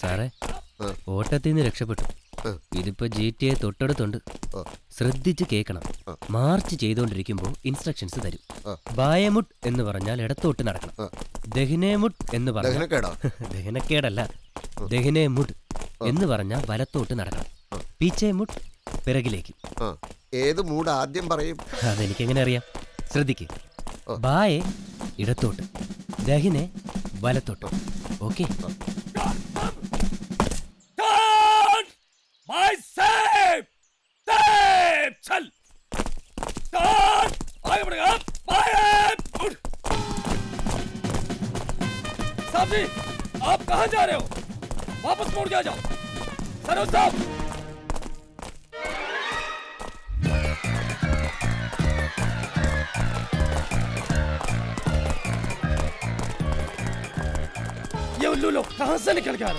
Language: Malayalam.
സാറേ, ഓട്ടത്തിൽ നിന്ന് രക്ഷപ്പെട്ടു. ഇതിപ്പോ GTA തൊട്ടടുത്തുണ്ട്. ശ്രദ്ധിച്ച് കേൾക്കണം. മാർച്ച് ചെയ്തുകൊണ്ടിരിക്കുമ്പോൾ ഇൻസ്ട്രക്ഷൻസ് തരും. ബായമുട്ട് എന്ന് പറഞ്ഞാൽ ഇടത്തോട്ട് നടക്കണം. ദഹിനേമുട്ട് എന്ന് പറഞ്ഞാൽ ദഹനക്കേടല്ല, ദഹിനേമുട്ട് എന്ന് പറഞ്ഞാൽ വലത്തോട്ട് നടക്കണം. പീച്ചേമുട്ട് പിറകിലേക്ക്. ഏത് മൂഡ് ആദ്യം പറയും? അതെനിക്കെങ്ങനെ അറിയാം? ശ്രദ്ധിക്ക്. ബായെ ഇടത്തോട്ട്, ദഹിനെ വലത്തോട്ട്. ഓക്കെ? साहब जी, आप कहाँ जा रहे हो? वापस मोड़ के आ जाओ। सरोज साहब, ये उल्लू लोग कहाँ से निकल के आ रहे हैं?